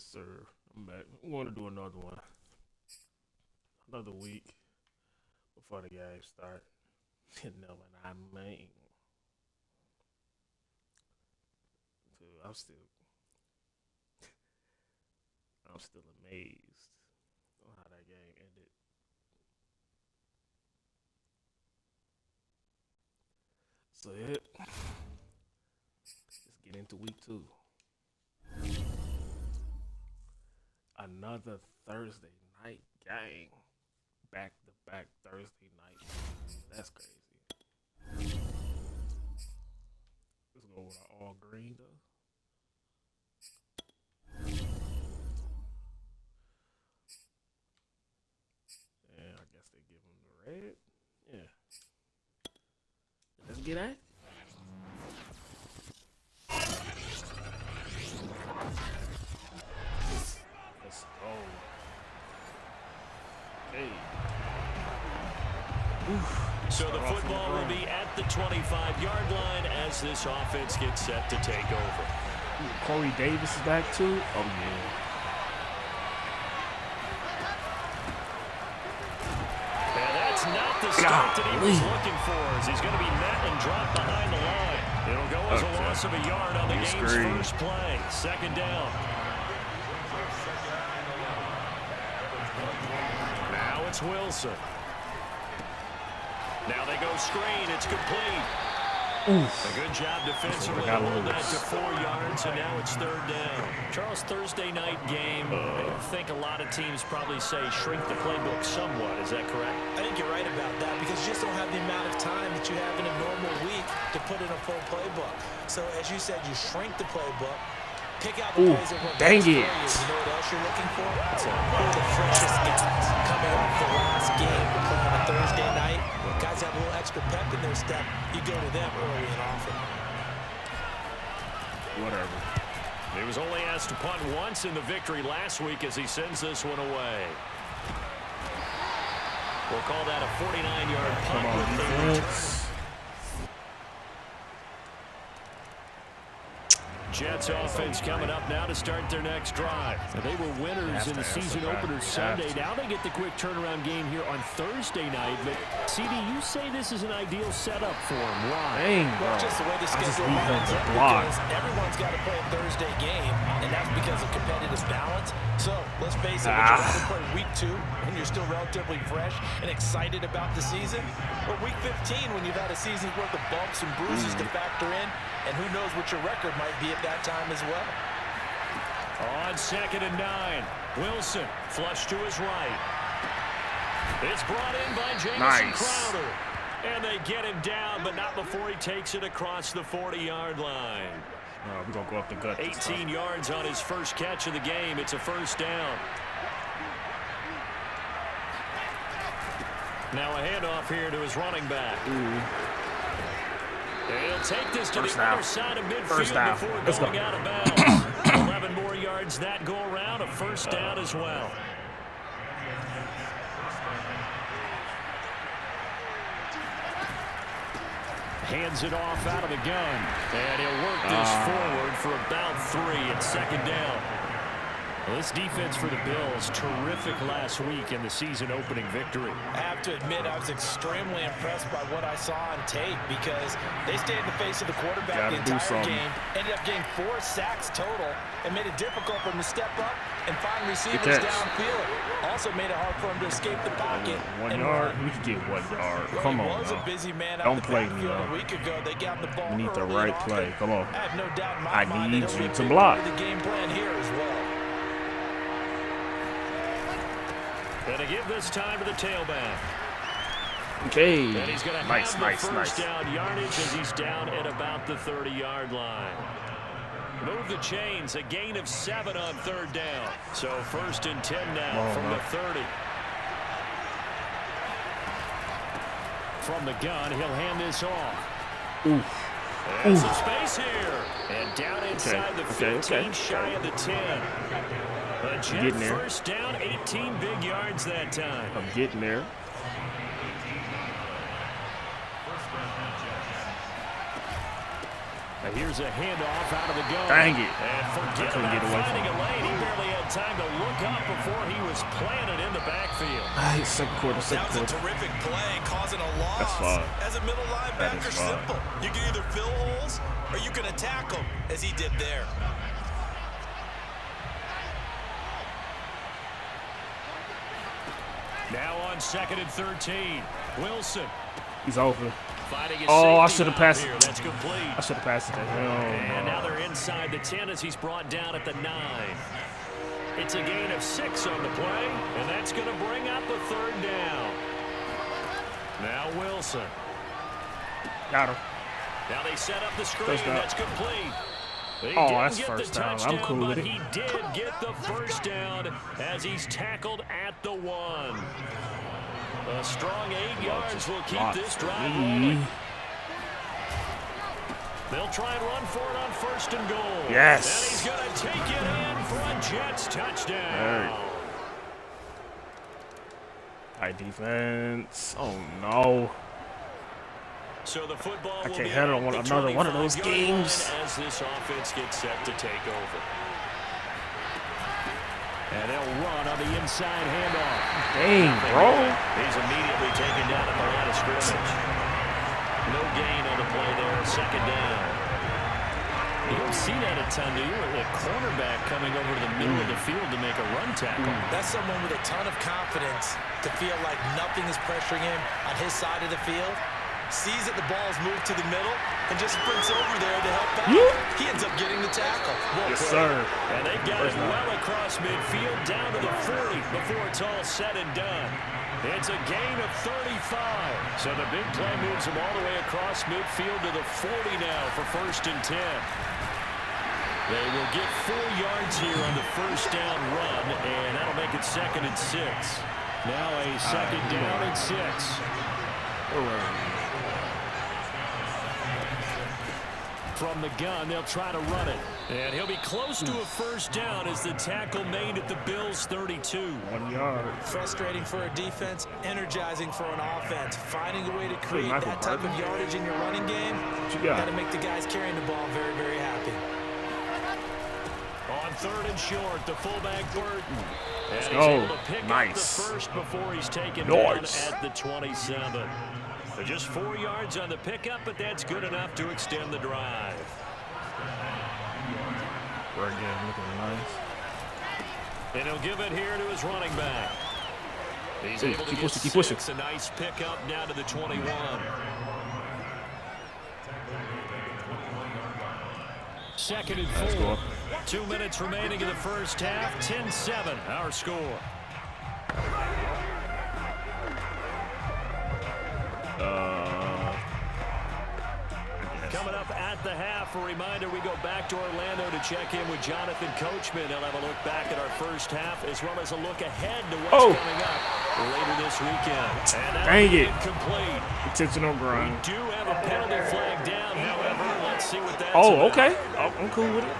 Yes, sir. I'm back. We want to do another one. Another week before the game start. You know what I mean? Dude, I'm still amazed on how that game ended. So yeah, let's get into week 2. Another Thursday night game. Back to back Thursday night. That's crazy. Let's go with our all green though. Yeah, I guess they give them the red. Yeah. Let's get at it. Let's go. Hey. So the football will be at the 25-yard line as this offense gets set to take over. Corey Davis is back too. Oh yeah. And that's not the start that he was looking for, as he's going to be met and dropped behind the line. It'll go as a loss of a yard on the game's first play. Second down. Now it's Wilson. Now they go screen. It's complete. Oof. A good job defensively to hold that to 4 yards, and now it's third down. Charles, Thursday night game, I think a lot of teams probably say shrink the playbook somewhat. Is that correct? I think you're right about that because you just don't have the amount of time that you have in a normal week to put in a full playbook. So as you said, you shrink the playbook, pick out the plays that work best for you. You know what else you're looking for? Who are the freshest guys coming off the last game to play on a Thursday night? Guys have a little extra pep in their step. You go to them early and often. Whatever. He was only asked to punt once in the victory last week as he sends this one away. We'll call that a 49-yard punt with the return. Jets offense coming up now to start their next drive. Now, they were winners in the season opener Sunday. Now they get the quick turnaround game here on Thursday night. But, CD, you say this is an ideal setup for them. Why? Dang, bro. Well, just the way the schedule lines up because everyone's got to play a Thursday game, and that's because of competitive balance. So, let's face it, would you rather play week 2 when you're still relatively fresh and excited about the season? Or week 15 when you've had a season's worth of bumps and bruises to factor in, and who knows what your record might be at that time as well. On 2nd and 9, Wilson flush to his right. It's brought in by Jamison Crowder. And they get him down, but not before he takes it across the 40-yard line. We're going to go up the gut. 18 yards on his first catch of the game. It's a first down. Now a handoff here to his running back. He'll take this to the other side of midfield before going out of bounds. 11 more yards that go around, a first down as well. Hands it off out of the gun. And he'll work this forward for about 3 at second down. Well, this defense for the Bills, terrific last week in the season-opening victory. I have to admit, I was extremely impressed by what I saw on tape because they stayed in the face of the quarterback the entire game, ended up getting 4 sacks total, and made it difficult for him to step up and find receivers downfield. Also made it hard for him to escape the pocket. 1 yard? We could get 1 yard. Come on, was a busy man don't play me, a week ago. They got the ball. We need the right play. Come on. I have no doubt in my mind need you to block. The game plan here as well. Going to give this time to the tailback. Okay. And he's going to have the first down yardage as he's down at about the 30-yard line. Move the chains, a gain of 7 on third down. So 1st and 10 now from the 30. From the gun, he'll hand this off. There's some space here. And down inside the 15, shy of the 10. A Jet first down, 18 big yards that time. I'm getting there. Here's a handoff out of the gun. Dang it. And forget couldn't about get away finding from a lane. He barely had time to look up before he was planted in the backfield. Second quarter. That was a terrific play, causing a loss. That's fine. As a middle linebacker, simple. You can either fill holes or you can attack them, as he did there. Now on 2nd and 13. Wilson. He's open. Oh, I should have passed it. That's complete. I should have passed it to him. And now they're inside the 10 as he's brought down at the 9. It's a gain of 6 on the play, and that's going to bring up a 3rd down. Now Wilson. Got him. Now they set up the screen. That's complete. That's first down. I'm cool with it. He did get the first down as he's tackled at the 1. A strong 8 yards will keep this drive rolling. They'll try and run for it on 1st and goal. Yes. And he's going to take it in for a Jets touchdown. High defense. Oh, no. So the football I will can't be handle at the another one of those games. as this offense gets set to take over. And they'll run on the inside handoff. Dang, bro. He's immediately taken down at the line of scrimmage. No gain on the play there, 2nd down. You don't see that a ton, do you? A cornerback coming over to the middle of the field to make a run tackle. That's someone with a ton of confidence to feel like nothing is pressuring him on his side of the field. Sees that the ball's moved to the middle and just sprints over there to help out. He ends up getting the tackle. Yes, sir. And they got it well across midfield down to the 40 before it's all said and done. It's a gain of 35. So the big play moves them all the way across midfield to the 40 now for 1st and 10. They will get 4 yards here on the 1st down run, and that'll make it 2nd and 6. Now a 2nd down and 6. From the gun, they'll try to run it. And he'll be close to a 1st down as the tackle made at the Bills' 32. 1 yard. Frustrating for a defense, energizing for an offense. Finding a way to create that type of yardage in your running game, got to make the guys carrying the ball very, very happy. On 3rd and short, the fullback Burton. Let's and go. he's able to pick up the first before he's taken down at the 27. So just 4 yards on the pickup, but that's good enough to extend the drive. We're again looking nice. And he'll give it here to his running back. He's able to get keep pushing. A nice pickup down to the 21. Second and 4. 2 minutes remaining in the first half. 10-7, our score. Coming up at the half, a reminder, we go back to Orlando to check in with Jonathan Coachman. He'll have a look back at our first half as well as a look ahead to what's coming up later this weekend. And dang it. Complete. Intentional grind. We do have a penalty flag down, however. Let's see what that's about. Okay. I'm cool with it.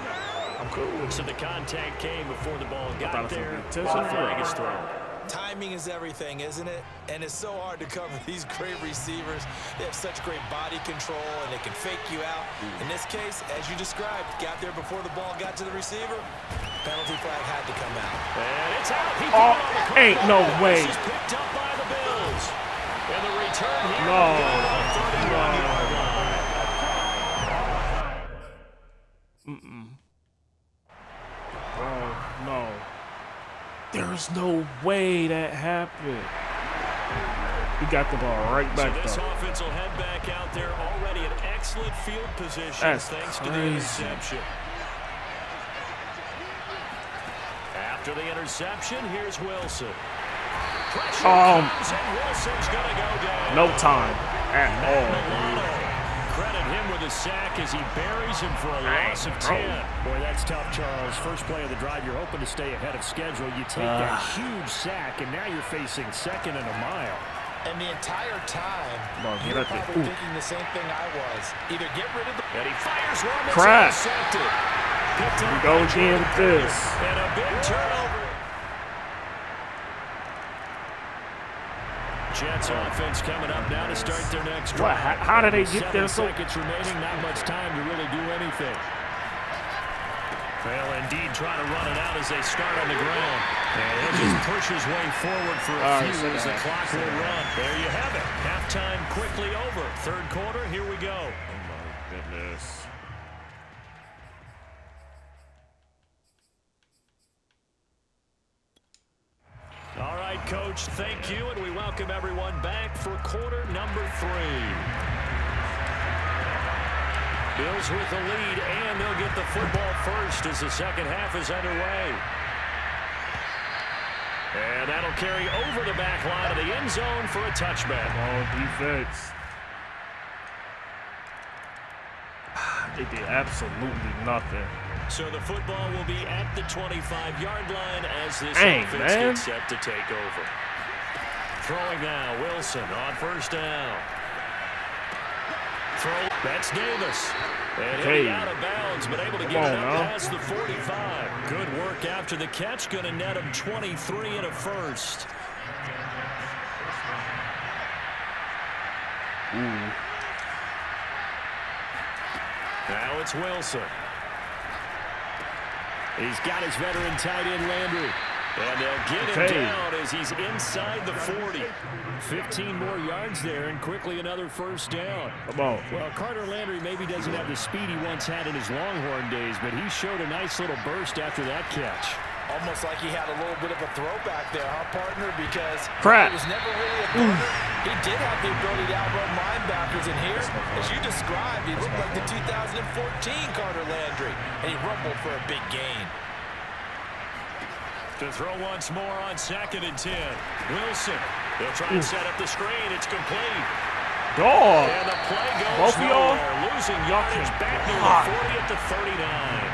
I'm cool with it. So the contact came before the ball got there. Intentional flag is thrown. Timing is everything, isn't it? And it's so hard to cover these great receivers. They have such great body control, and they can fake you out. In this case, as you described, got there before the ball got to the receiver. Penalty flag had to come out. And it's out. Ain't no way. This is picked up by the Bills. And the return here. No. No. There's no way that happened. He got the ball right back so this though. offense will head back out there already in excellent field position thanks to the interception. After the interception, here's Wilson. Pressure comes and Wilson's going to go down. No time at all. Credit him with a sack as he buries him for a loss of 10. Boy, that's tough, Charles. First play of the drive, you're hoping to stay ahead of schedule. You take that huge sack, and now you're facing 2nd and a mile. And the entire time, Get you're up there. probably thinking the same thing I was. Either get rid of the... And he fires one that's Crap. intercepted. Here we go again with this. And a big turnover. Jets offense coming up now to start their next What? drive. How did they get there so? 7 seconds remaining, not much time to really do anything. Well, indeed, trying to run it out as they start on the ground. And he'll just push his way forward for a few as the clock will run. There you have it. Halftime quickly over. Third quarter, here we go. Oh, my goodness. All right, Coach, thank you, and we welcome everyone back for quarter number 3. Bills with the lead, and they'll get the football first as the second half is underway. And that'll carry over the back line of the end zone for a touchback. Ball defense. They did absolutely nothing. So the football will be at the 25-yard line as this Dang, offense man. gets set to take over. Throwing now, Wilson on first down. Throw, that's Davis. And he'll be out of bounds, but able to get it up past the 45. Good work after the catch. Going to net him 23 and a first. Now it's Wilson. He's got his veteran tight end Landry. And they'll get him down as he's inside the 40. 15 more yards there and quickly another first down. Come on. Well, Carter Landry maybe doesn't have the speed he once had in his Longhorn days, but he showed a nice little burst after that catch. Almost like he had a little bit of a throwback there, huh, partner? Because Crap. he was never really a burner. He did have the ability to outrun linebackers, and here, as you described, he looked like the 2014 Carter Landry, and he rumbled for a big gain. To throw once more on 2nd and 10. Wilson. They'll try and set up the screen. It's complete. Dog. And the play goes Both of y'all? nowhere. Losing yardage back near the 40 at the 39.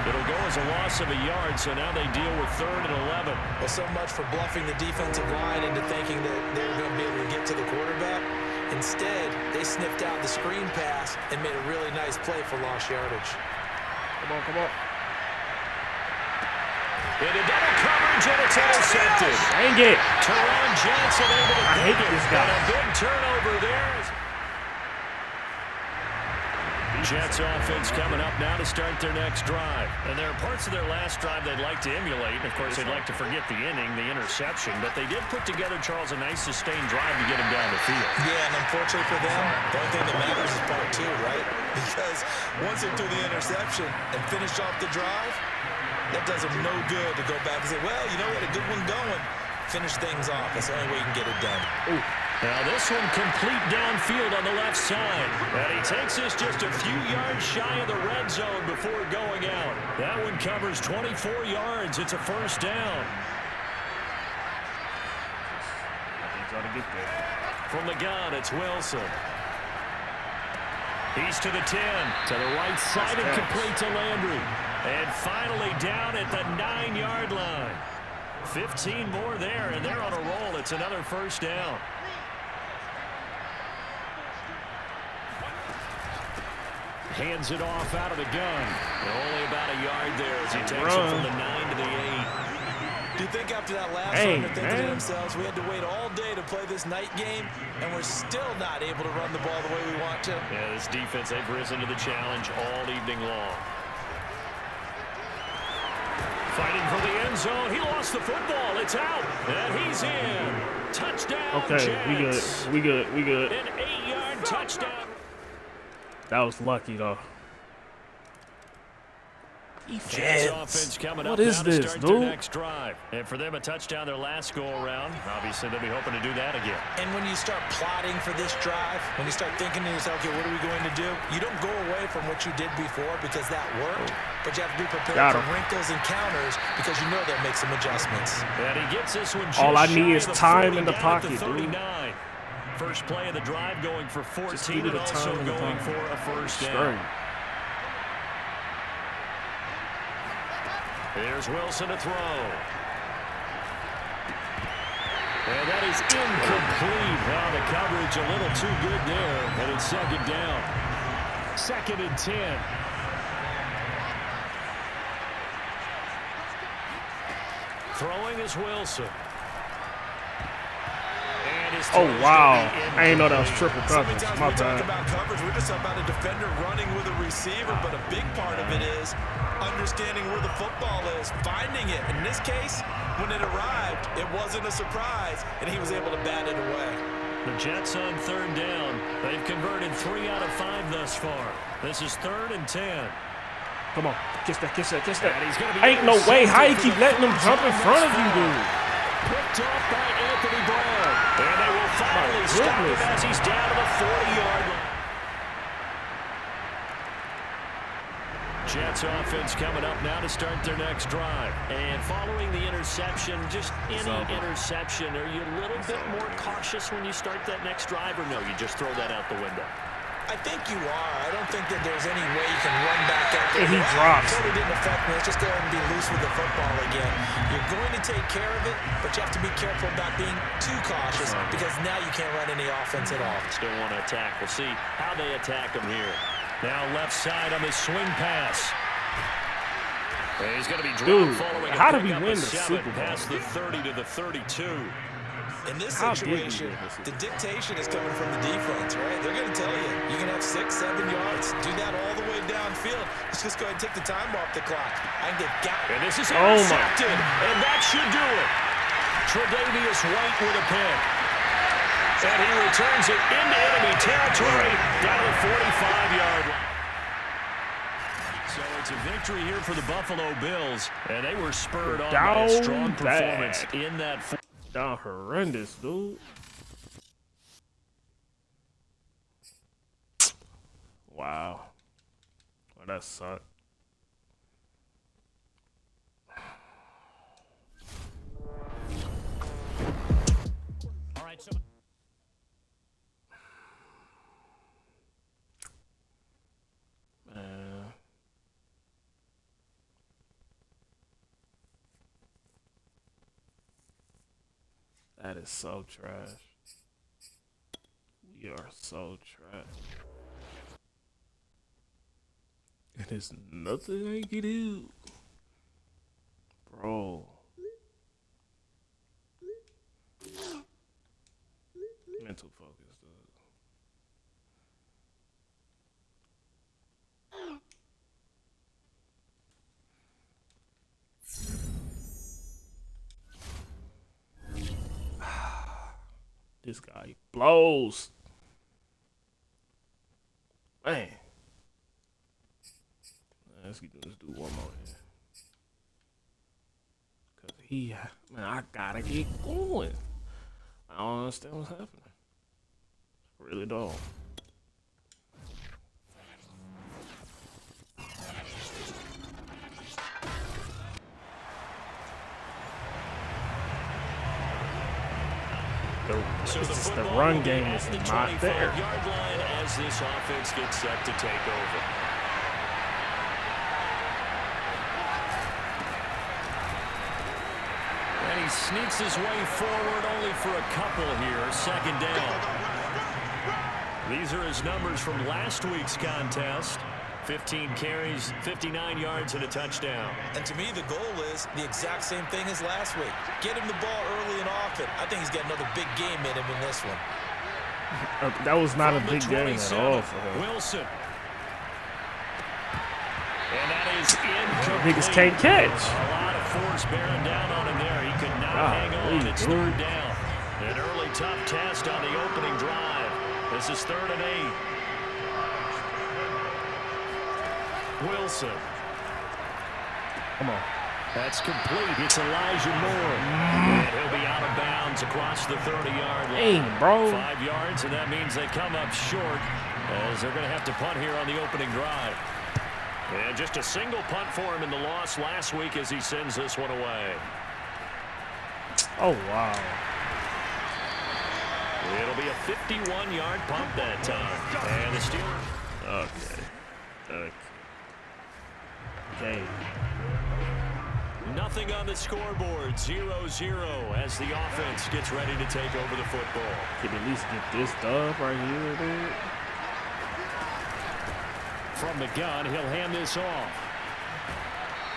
It'll go as a loss of a yard, so now they deal with 3rd and 11. Well, so much for bluffing the defensive line into thinking that they were going to be able to get to the quarterback. Instead, they sniffed out the screen pass and made a really nice play for lost yardage. Come on, come on. Into double coverage, and it's intercepted. Dang it. Teron Johnson able to I hate this guy. And a big turnover there. Jets offense coming up now to start their next drive. And there are parts of their last drive they'd like to emulate. And, of course, they'd like to forget the inning, the interception. But they did put together, Charles, a nice sustained drive to get him down the field. Yeah, and unfortunately for them, the only thing that matters is part 2, right? Because once they threw the interception and finished off the drive, that does them no good to go back and say, well, you know, we had a good one going. Finish things off. That's the only way you can get it done. Ooh. Now this one complete downfield on the left side. And he takes us just a few yards shy of the red zone before going out. That one covers 24 yards. It's a first down. Got to get there. From the gun, it's Wilson. He's to the 10. To the right side and complete to Landry. And finally down at the 9-yard line. 15 more there, and they're on a roll. It's another first down. Hands it off out of the gun. Only about a yard there as he takes it from the 9 to the 8. Do you think after that last one they're thinking to themselves, we had to wait all day to play this night game, and we're still not able to run the ball the way we want to? Yeah, this defense, they've risen to the challenge all evening long. Fighting for the end zone. He lost the football. It's out. And he's in. Touchdown, Okay, Jets. we good. An 8-yard touchdown. That was lucky, though. Jets offense coming What up is now this, to start dude? their next drive. And for them, a touchdown their last go-around. Obviously, they'll be hoping to do that again. And when you start plotting for this drive, when you start thinking to yourself, okay, what are we going to do? You don't go away from what you did before because that worked, but you have to be prepared for wrinkles and counters because you know they'll make some adjustments. And he gets this one just All I shy need is of the time 40, in the down at pocket, the dude. 39. First play of the drive going for 14 needed and the also time in the going pocket. for a first down. Here's Wilson to throw. And that is incomplete. Now the coverage a little too good there, and it's second down. 2nd and 10. Throwing is Wilson. And Oh, wow. I ain't know that was triple coverage. Sometimes My we talk bad. about coverage. We're just talking about a defender running with a receiver, but a big part of it is understanding where the football is, finding it. In this case, when it arrived, it wasn't a surprise, and he was able to bat it away. The Jets on third down. They've converted 3 out of 5 thus far. This is 3rd and 10. Come on. Kiss that, kiss that, kiss that. And he's gonna be Ain't no way. How you intercepted keep for the letting them first jump in time front of this you, drive. dude? Picked off by Anthony Brown. And they will finally stop him goodness. as he's down to the 40-yard line. Jets offense coming up now to start their next drive. And following the interception, just any interception, are you a little bit more cautious when you start that next drive, or no, you just throw that out the window? I think you are. I don't think that there's any way you can run back out there. And he drops. Totally didn't affect me. Let's just go ahead and be loose with the football again. You're going to take care of it, but you have to be careful about being too cautious because now you can't run any offense at all. Still want to attack. We'll see how they attack him here. Now left side on the swing pass. And he's going to be dropped following how a did we pickup win of the 7 Super Bowl? past the 30 to the 32. In this How did we situation, win this? the dictation is coming from the defense, right? They're going to tell you, you can have 6, 7 yards, do that all the way downfield. Let's just go ahead and take the time off the clock. I can get And this is Oh, my. intercepted, and that should do it. Tre'Davious White with a pick. And he returns it into enemy territory down to the 45-yard line. So it's a victory here for the Buffalo Bills, and they were spurred on by a strong performance in that. Down horrendous, dude. Wow. Well, that sucked. All right, so Man. That is so trash. We are so trash. And there's nothing I can do. Bro. Mental focus, dude. This guy blows. Man. Let's do one more here. Cause man, I gotta get going. I don't understand what's happening. I really don't. So It's just the football run will be game at is the not there. 25-yard line as this offense gets set to take over. And he sneaks his way forward only for a couple here. 2nd down. These are his numbers from last week's contest. 15 carries, 59 yards, and a touchdown. And to me, the goal is the exact same thing as last week. Get him the ball early and often. I think he's got another big game in him in this one. That was not From a big the game at 27, all for him. Wilson. And that is incomplete. Niggas can't catch. A lot of force bearing down on him there. He could not hang on. It's 3rd down. An early tough test on the opening drive. This is 3rd and 8. Wilson. Come on. That's complete. It's Elijah Moore. And he'll be out of bounds across the 30-yard line. Dang, bro. 5 yards, and that means they come up short as they're going to have to punt here on the opening drive. And just a single punt for him in the loss last week as he sends this one away. Oh, wow. It'll be a 51-yard punt that time. And the Steelers. Okay. Nothing on the scoreboard. 0-0 as the offense gets ready to take over the football. Can at least get this dub right here, dude. From the gun, he'll hand this off.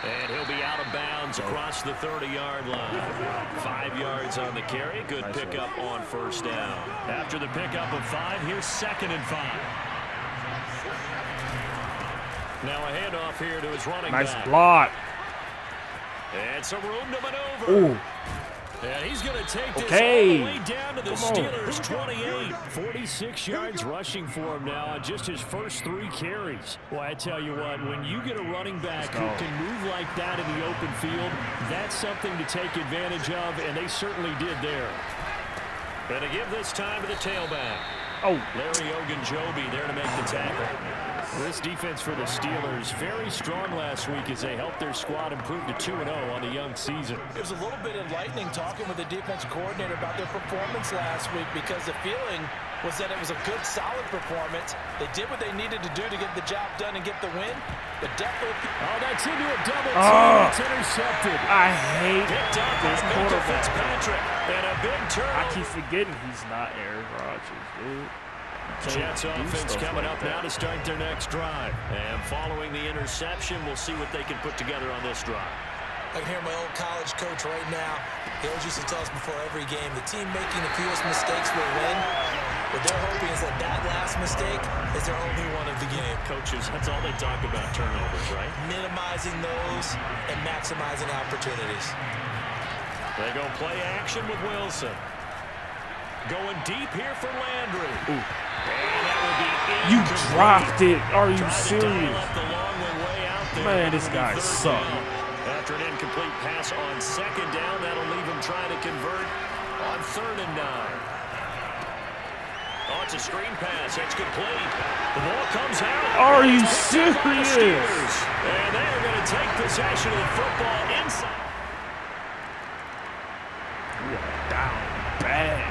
And he'll be out of bounds runs across the 30-yard line. 5 yards on the carry. Good pickup on first down. After the pickup of 5, here's 2nd and 5. Now a handoff here to his running back. Nice block. And some room to maneuver. Ooh. And he's going to take this all the way down to the Steelers' 28. 46 yards rushing for him now on just his first 3 carries. Well, I tell you what, when you get a running back who can move like that in the open field, that's something to take advantage of, and they certainly did there. Going to give this time to the tailback. Larry Ogunjobi there to make the tackle. This defense for the Steelers, very strong last week as they helped their squad improve to 2-0 on the young season. It was a little bit enlightening talking with the defensive coordinator about their performance last week because the feeling was that it was a good, solid performance. They did what they needed to do to get the job done and get the win, but definitely... Oh, that's into a double team. It's intercepted. I hate this quarterback. Fitzpatrick and a big turn. I keep forgetting he's not Aaron Rodgers, dude. Jets offense coming up now to start their next drive. And following the interception, we'll see what they can put together on this drive. I can hear my old college coach right now. He always used to tell us before every game, the team making the fewest mistakes will win. What they're hoping is that that last mistake is their only one of the game. Coaches, that's all they talk about, turnovers, right? Minimizing those and maximizing opportunities. They go play action with Wilson. Going deep here for Landry. Ooh. And that will be you dropped it. Are you serious? Man, this guy sucks. After an incomplete pass on 2nd down, that'll leave him trying to convert on 3rd and 9. Oh, it's a screen pass. It's complete. The ball comes out. Are you serious? And they are going to take possession of the football inside. We are down bad.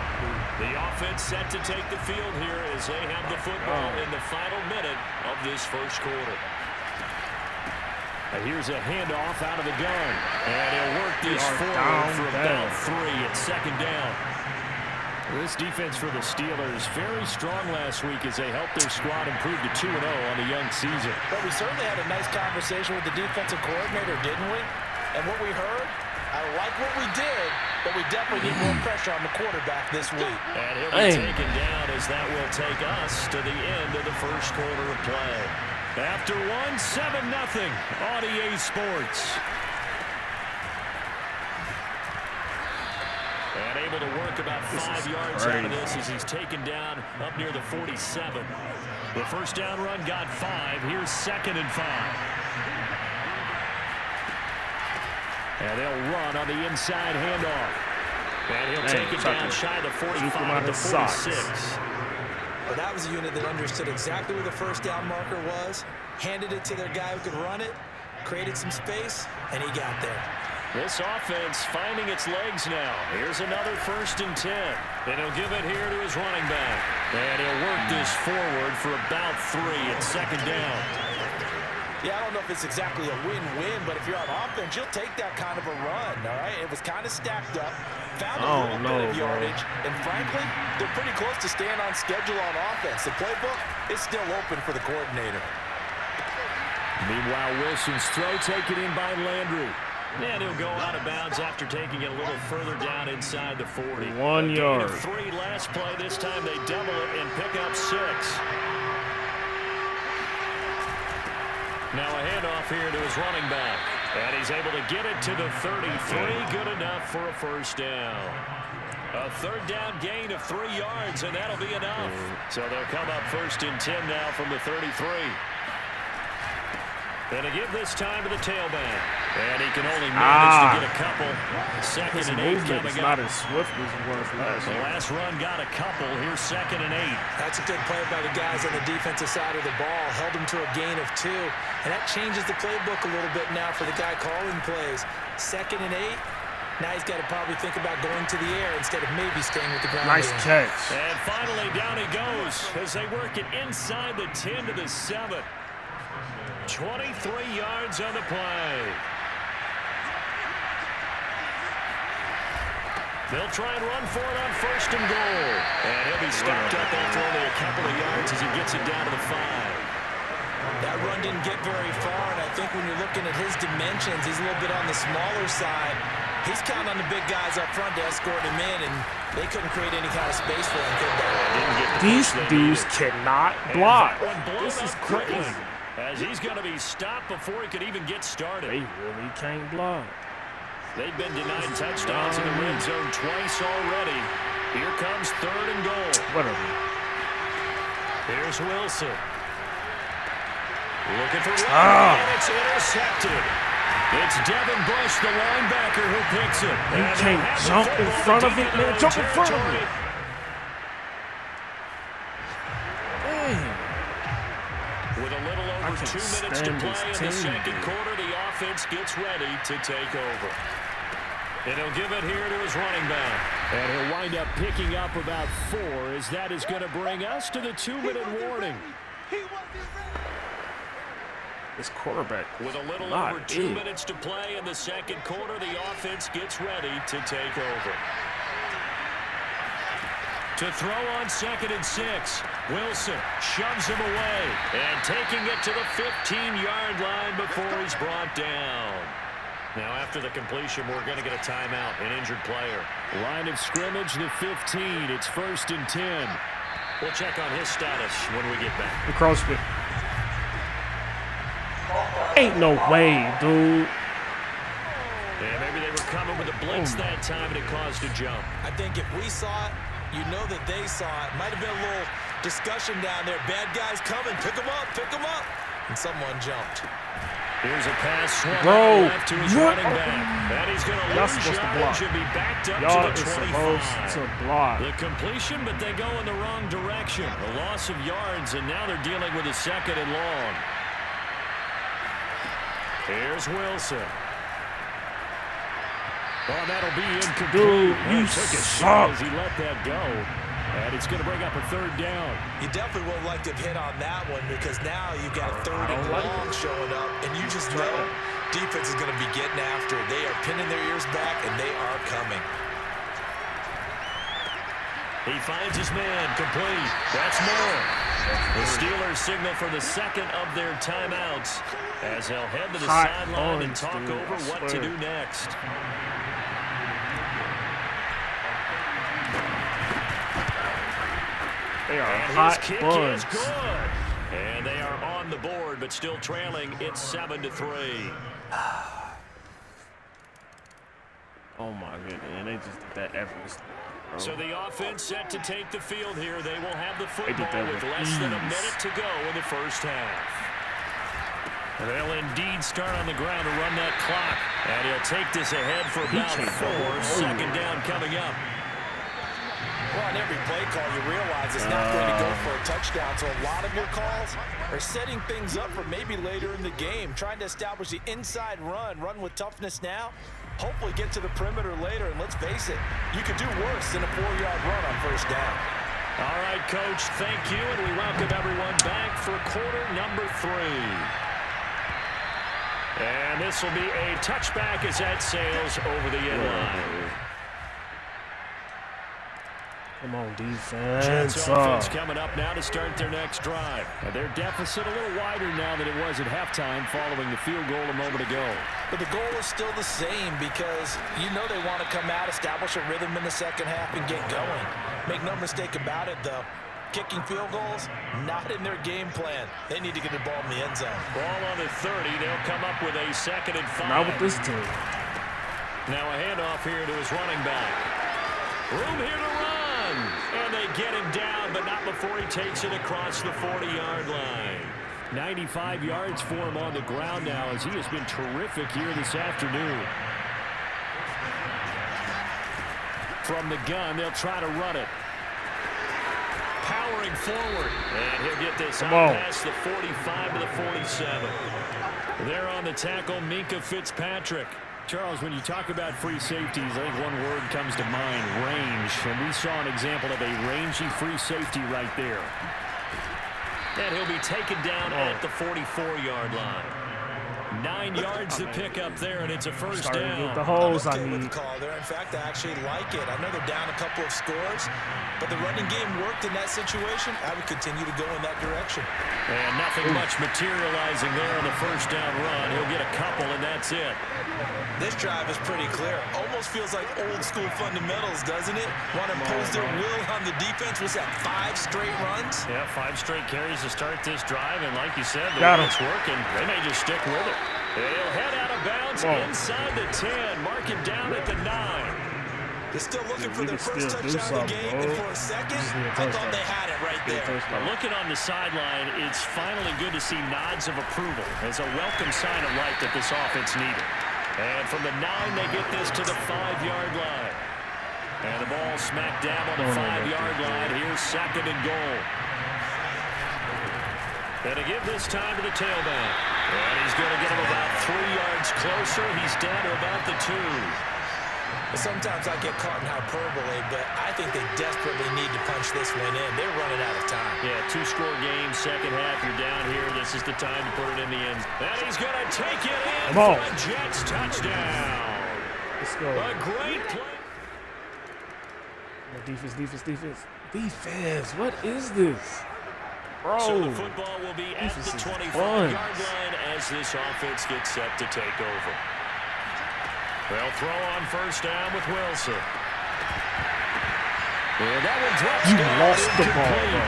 The offense set to take the field here as they have the football in the final minute of this first quarter. Here's a handoff out of the gun. And he'll work this forward for about 3 at 2nd down. This defense for the Steelers, very strong last week as they helped their squad improve to 2-0 on the young season. But we certainly had a nice conversation with the defensive coordinator, didn't we? And what we heard, I like what we did, but we definitely need more pressure on the quarterback this week. And he'll be taken down as that will take us to the end of the first quarter of play. After 7-0 on EA Sports. And able to work about 5 yards out of this as he's taken down up near the 47. The first down run got 5. Here's 2nd and 5. And they'll run on the inside handoff. And he'll take it down shy of the 45 to 46. Well, that was a unit that understood exactly where the first down marker was, handed it to their guy who could run it, created some space, and he got there. This offense finding its legs now. Here's another 1st and 10. And he'll give it here to his running back. And he'll work this forward for about 3 at 2nd down. Yeah, I don't know if it's exactly a win-win, but if you're on offense, you'll take that kind of a run, all right? It was kind of stacked up, found a little bit of yardage, and frankly, they're pretty close to staying on schedule on offense. The playbook is still open for the coordinator. Meanwhile, Wilson's throw taken in by Landry. And he'll go out of bounds after taking it a little further down inside the 40. 1 yard. 3 last play. This time they double it and pick up 6. Now a handoff here to his running back. And he's able to get it to the 33. Good enough for a first down. A 3rd down gain of 3 yards, and that'll be enough. So they'll come up 1st and 10 now from the 33. And to give this time to the tailback. And he can only manage to get a couple. 2nd and 8 coming up. It's not as swift as it was last The year. last run got a couple. Here's 2nd and 8. That's a good play by the guys on the defensive side of the ball. Held him to a gain of 2. And that changes the playbook a little bit now for the guy calling plays. 2nd and 8. Now he's got to probably think about going to the air instead of maybe staying with the ground. Nice catch. And finally down he goes as they work it inside the 10 to the 7. 23 yards on the play. They'll try and run for it on 1st and goal. And he'll be stopped up after only a couple of yards as he gets it down to the 5. That run didn't get very far, and I think when you're looking at his dimensions, he's a little bit on the smaller side. He's counting on the big guys up front to escort him in, and they couldn't create any kind of space for him, could they? These dudes cannot block. This is crazy. As he's going to be stopped before he could even get started. They really can't block. They've been denied touchdowns in the red zone twice already. Here comes 3rd and goal. Whatever. Here's Wilson. Looking for Lennon, and it's intercepted. It's Devin Bush, the linebacker, who picks it. You can't jump in front of it, man. Jump in front of it. With a little over 2 minutes to play in the second quarter, the offense gets ready to take over. And he'll give it here to his running back. And he'll wind up picking up about 4, as that is going to bring us to the 2-minute warning. This quarterback. With a little over 2 minutes to play in the second quarter, the offense gets ready to take over. To throw on 2nd and 6. Wilson shoves him away. And taking it to the 15-yard line before he's brought down. Now after the completion, we're going to get a timeout, an injured player. Line of scrimmage, the 15. It's 1st and 10. We'll check on his status when we get back. The CrossFit. Ain't no way, dude. Yeah, maybe they were coming with a blitz that time and it caused a jump. I think if we saw it, you know that they saw it. Might have been a little discussion down there. Bad guys coming. Pick them up. Pick them up. And someone jumped. Here's a pass swung left to his running back. And he's going to lose yardage and be backed up to the 25. To block. The completion, but they go in the wrong direction. A loss of yards, and now they're dealing with a 2nd and long. Here's Wilson. Oh, that'll be incomplete. Dude, you suck. As he let that go. And it's going to bring up a 3rd down. You definitely would like to have hit on that one because now you've got a 3rd and long showing up, and you just know defense is going to be getting after it. They are pinning their ears back, and they are coming. He finds his man, complete. That's more. The Steelers signal for the 2nd of their timeouts as they'll head to the sideline and talk over what to do next. They are and hot his kick buns. is good. And they are on the board, but still trailing. It's 7-3. Oh my goodness, and they just did that effortlessly. So the offense set to take the field here. They will have the football with less than a minute to go in the first half. They'll indeed start on the ground to run that clock. And he'll take this ahead for about 4. 2nd down coming up. Well, on every play call, you realize it's not going to go for a touchdown. So a lot of your calls are setting things up for maybe later in the game, trying to establish the inside run with toughness now, hopefully get to the perimeter later. And let's face it, you could do worse than a 4-yard run on 1st down. All right, Coach, thank you. And we welcome everyone back for quarter number 3. And this will be a touchback as that sails over the end line. Come on, defense. Jets offense coming up now to start their next drive. And their deficit a little wider now than it was at halftime following the field goal a moment ago. But the goal is still the same because you know they want to come out, establish a rhythm in the second half, and get going. Make no mistake about it, though. Kicking field goals, not in their game plan. They need to get the ball in the end zone. Ball on the 30. They'll come up with a 2nd and 5. Not with this team. Now a handoff here to his running back. Room here to run. And they get him down, but not before he takes it across the 40-yard line. 95 yards for him on the ground now as he has been terrific here this afternoon. From the gun, they'll try to run it. Powering forward. And he'll get this out past the 45 to the 47. There on the tackle, Minka Fitzpatrick. Charles, when you talk about free safeties, I think one word comes to mind, range. And we saw an example of a rangy free safety right there. And he'll be taken down at the 44-yard line. 9 yards to pick up there, and it's a first down. The holes I'm okay with the call there. In fact, I actually like it. I know they're down a couple of scores, but the running game worked in that situation. I would continue to go in that direction. And nothing much materializing there on the first down run. He'll get a couple, and that's it. This drive is pretty clear. Almost feels like old school fundamentals, doesn't it? Want to impose their will on the defense. Was that 5 straight runs? Yeah, 5 straight carries to start this drive, and like you said, the way it's working, they may just stick with it. He'll head out of bounds inside the 10, mark it down at the 9. They're still looking for their first touchdown of the game, and for a second, I thought they had it right there. Looking on the sideline, it's finally good to see nods of approval as a welcome sign of life that this offense needed. And from the 9, they get this to the 5-yard line. And the ball smacked down on the 5-yard line. Here's second and goal. And to give this time to the tailback. And he's going to get him about 3 yards closer. He's down to about the 2. Sometimes I get caught in hyperbole, but I think they desperately need to punch this one in. They're running out of time. Yeah, 2-score game, second half. You're down here. This is the time to put it in the end. And he's going to take it in for a Jets touchdown. Let's go. A great play. Defense. What is this? Bro. So the football will be at the 25-yard line as this offense gets set to take over. They'll throw on first down with Wilson. And that one drops you down. Lost the ball, bro.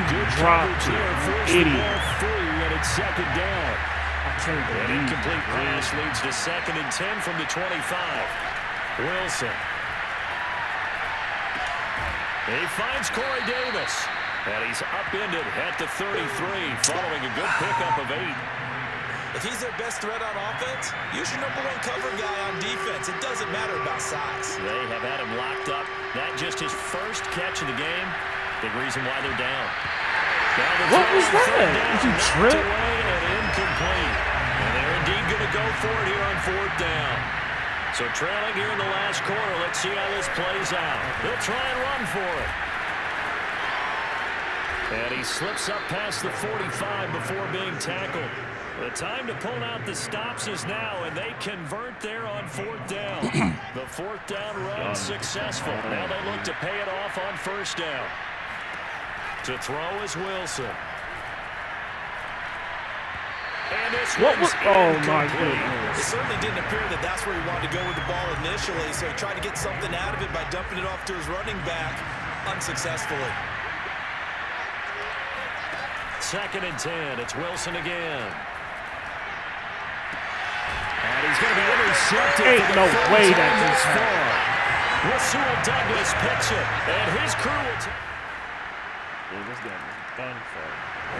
You dropped it, you idiot. Free, and it's second down. I can't believe An incomplete pass leads to second and 10 from the 25. Wilson. He finds Corey Davis. And he's upended at the 33, following a good pickup of 8. If he's their best threat on offense, use your #1 cover guy on defense. It doesn't matter about size. They have had him locked up. Not just his first catch of the game. Big reason why they're down. What was that? Did you trip? And incomplete. And they're indeed going to go for it here on 4th down. So trailing here in the last quarter. Let's see how this plays out. They'll try and run for it. And he slips up past the 45 before being tackled. The time to pull out the stops is now, and they convert there on 4th down. The 4th down run successful. Now they look to pay it off on 1st down. To throw is Wilson. And this one's my goodness. It certainly didn't appear that that's where he wanted to go with the ball initially, so he tried to get something out of it by dumping it off to his running back unsuccessfully. 2nd and 10. It's Wilson again. And he's going to be intercepted. Ain't no way that just far. Rasul Douglas picks it, and his crew will this game is done for.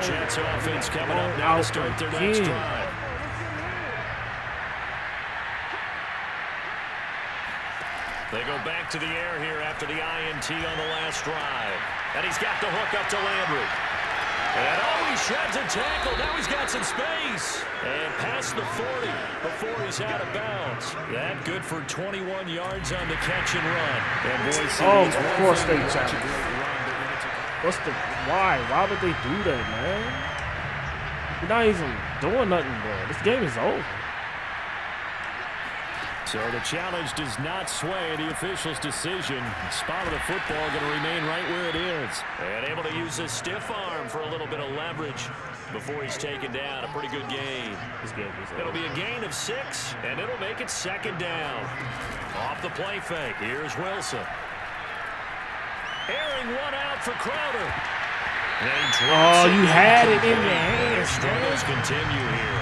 Jets offense coming up now to start their next drive. They go back to the air here after the INT on the last drive. And he's got the hook up to Landry. And he sheds a tackle. Now he's got some space. And past the 40 before he's out of bounds. That good for 21 yards on the catch and run. And Boise of course they challenge. Why? Why would they do that, man? You're not even doing nothing, bro. This game is over. So the challenge does not sway the official's decision. Spot of the football going to remain right where it is. And able to use his stiff arm for a little bit of leverage before he's taken down. A pretty good gain. It'll be a gain of 6, and it'll make it 2nd down. Off the play fake. Here's Wilson. Airing one out for Crowder. You had it in your hands. Struggles continue here.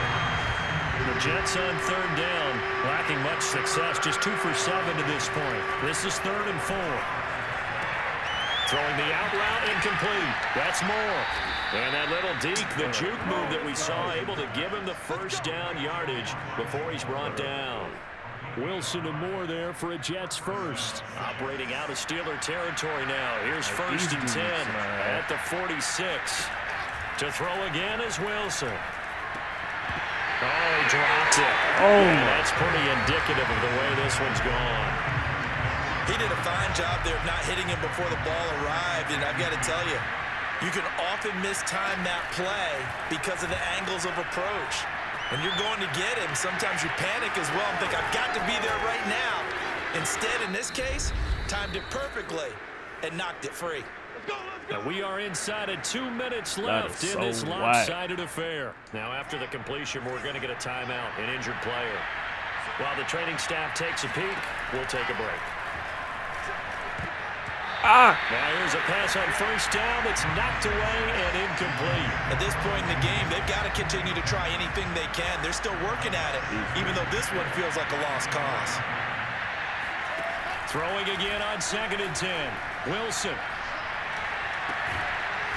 The Jets on 3rd down, lacking much success, just 2 for 7 to this point. This is 3rd and 4. Throwing the out route incomplete. That's Moore. And that little deke, the juke move that we saw, able to give him the first down yardage before he's brought down. Wilson and Moore there for a Jets first. Operating out of Steeler territory now. Here's 1st and 10 at the 46. To throw again is Wilson. He dropped it. That's pretty indicative of the way this one's gone. He did a fine job there of not hitting him before the ball arrived, and I've got to tell you, you can often mistime that play because of the angles of approach. and you're going to get him, sometimes you panic as well and think, I've got to be there right now. Instead, in this case, timed it perfectly and knocked it free. And we are inside of 2 minutes left in this lopsided affair. Now, after the completion, we're going to get a timeout, an injured player. While the training staff takes a peek, we'll take a break. Now here's a pass on first down that's knocked away and incomplete. At this point in the game, they've got to continue to try anything they can. They're still working at it, even though this one feels like a lost cause. Throwing again on 2nd and 10. Wilson.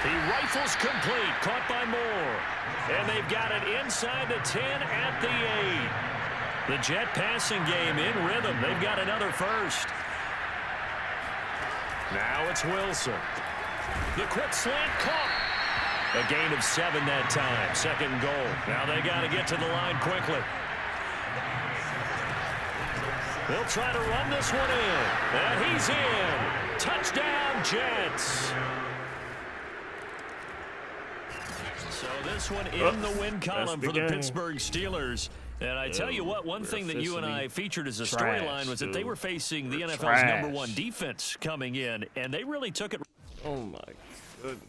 He rifles complete, caught by Moore. And they've got it inside the 10 at the 8. The Jet passing game in rhythm. They've got another first. Now it's Wilson. The quick slant caught. A gain of 7 that time. 2nd goal. Now they got to get to the line quickly. They'll try to run this one in. And he's in. Touchdown, Jets. So this one in the win column for the Pittsburgh Steelers. And I tell you what, one thing that you and I featured as a storyline was that they were facing the NFL's #1 defense coming in, and they really took it. Oh, my goodness.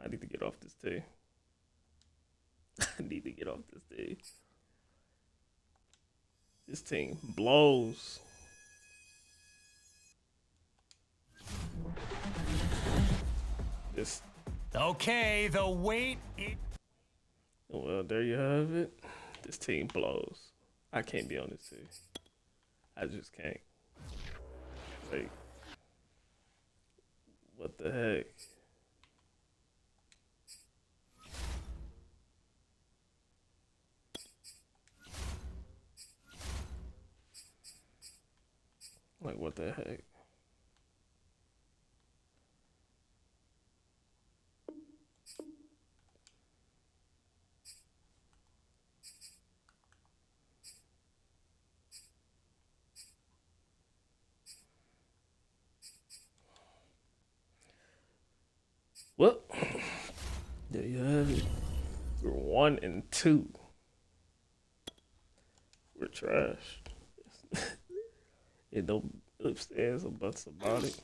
I need to get off this too. I need to get off this too. This team blows. Okay, the wait. Well, there you have it. This team blows. I can't be on this team. I just can't. Like, what the heck? Like, what the heck? Well, there you have it. We're 1-2. We're trash. It don't ifs, ands, or buts about it.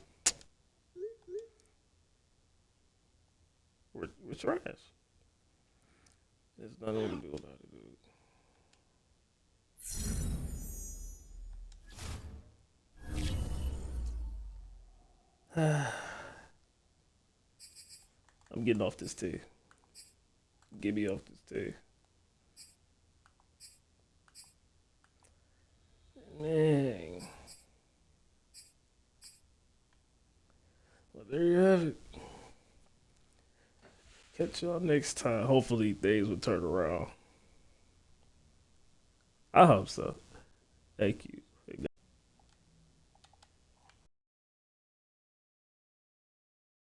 We're trash. There's nothing we can do about it, dude. I'm getting off this too. Get me off this too. Man. Well, there you have it. Catch y'all next time. Hopefully things will turn around. I hope so. Thank you.